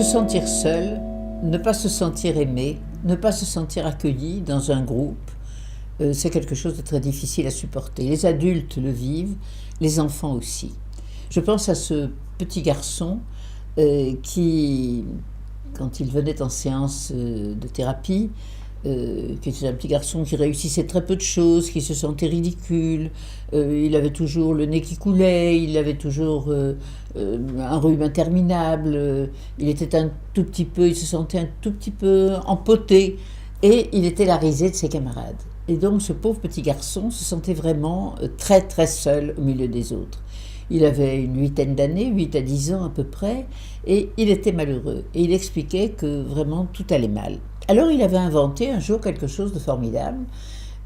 sentir seul, ne pas se sentir aimé, ne pas se sentir accueilli dans un groupe, c'est quelque chose de très difficile à supporter. Les adultes le vivent, les enfants aussi. Je pense à ce petit garçon qui, quand il venait en séance de thérapie, qui était un petit garçon qui réussissait très peu de choses, qui se sentait ridicule, il avait toujours le nez qui coulait, il avait toujours un rhume interminable, il était un tout petit peu, il se sentait un tout petit peu empoté, et il était la risée de ses camarades. Et donc ce pauvre petit garçon se sentait vraiment très très seul au milieu des autres. Il avait une huitaine d'années, 8 à 10 ans à peu près, et il était malheureux. Et il expliquait que vraiment tout allait mal. Alors il avait inventé un jour quelque chose de formidable.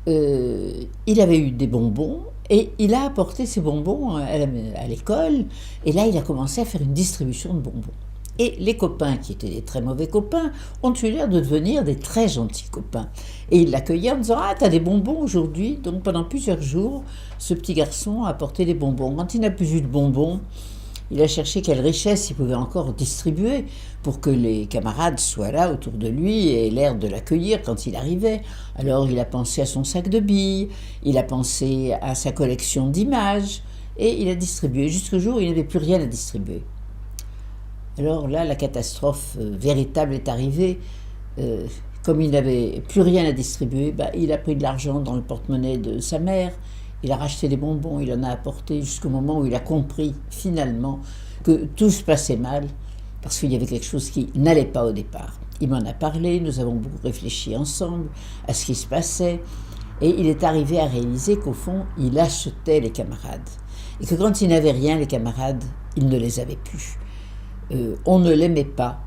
Il avait eu des bonbons et il a apporté ces bonbons à l'école. Et là, il a commencé à faire une distribution de bonbons. Et les copains, qui étaient des très mauvais copains, ont eu l'air de devenir des très gentils copains. Et ils l'accueillaient en disant « Ah, t'as des bonbons aujourd'hui ?» Donc pendant plusieurs jours, ce petit garçon a apporté des bonbons. Quand il n'a plus eu de bonbons, il a cherché quelle richesse il pouvait encore distribuer pour que les camarades soient là autour de lui et aient l'air de l'accueillir quand il arrivait. Alors il a pensé à son sac de billes, il a pensé à sa collection d'images et il a distribué jusqu'au jour où il n'avait plus rien à distribuer. Alors là, la catastrophe véritable est arrivée. Comme il n'avait plus rien à distribuer, il a pris de l'argent dans le porte-monnaie de sa mère, il a racheté des bonbons, il en a apporté jusqu'au moment où il a compris finalement que tout se passait mal parce qu'il y avait quelque chose qui n'allait pas au départ. Il m'en a parlé, nous avons beaucoup réfléchi ensemble à ce qui se passait et il est arrivé à réaliser qu'au fond, il achetait les camarades et que quand il n'avait rien, les camarades, il ne les avait plus. On ne l'aimait pas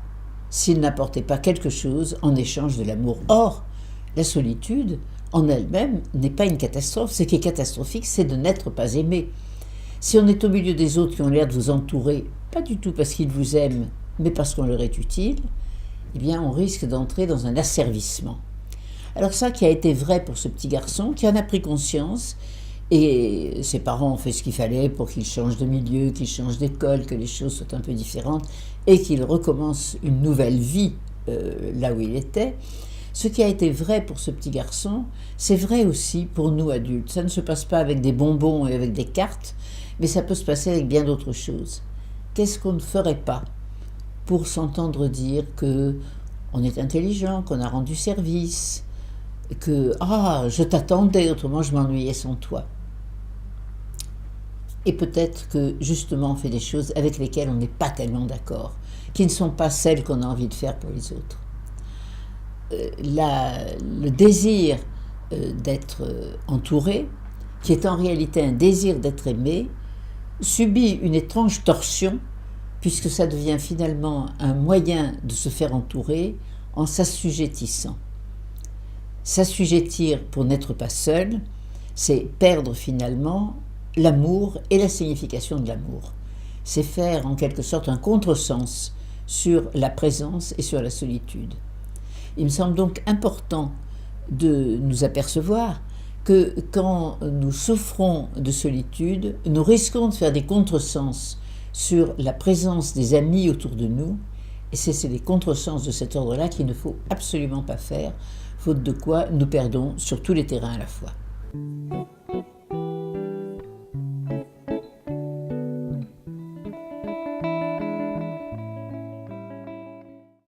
s'il n'apportait pas quelque chose en échange de l'amour. Or, la solitude, en elle-même, n'est pas une catastrophe. Ce qui est catastrophique, c'est de n'être pas aimé. Si on est au milieu des autres qui ont l'air de vous entourer, pas du tout parce qu'ils vous aiment, mais parce qu'on leur est utile, eh bien, on risque d'entrer dans un asservissement. Alors ça qui a été vrai pour ce petit garçon, qui en a pris conscience, et ses parents ont fait ce qu'il fallait pour qu'il change de milieu, qu'il change d'école, que les choses soient un peu différentes, et qu'il recommence une nouvelle vie là où il était. Ce qui a été vrai pour ce petit garçon, c'est vrai aussi pour nous adultes. Ça ne se passe pas avec des bonbons et avec des cartes, mais ça peut se passer avec bien d'autres choses. Qu'est-ce qu'on ne ferait pas pour s'entendre dire qu'on est intelligent, qu'on a rendu service, que « Ah, je t'attendais, autrement je m'ennuyais sans toi ». Et peut-être que justement on fait des choses avec lesquelles on n'est pas tellement d'accord, qui ne sont pas celles qu'on a envie de faire pour les autres. Le désir d'être entouré, qui est en réalité un désir d'être aimé, subit une étrange torsion, puisque ça devient finalement un moyen de se faire entourer en s'assujettissant. S'assujettir pour n'être pas seul, c'est perdre finalement l'amour et la signification de l'amour. C'est faire en quelque sorte un contresens sur la présence et sur la solitude. Il me semble donc important de nous apercevoir que quand nous souffrons de solitude, nous risquons de faire des contresens sur la présence des amis autour de nous, et c'est des contresens de cet ordre-là qu'il ne faut absolument pas faire, faute de quoi nous perdons sur tous les terrains à la fois.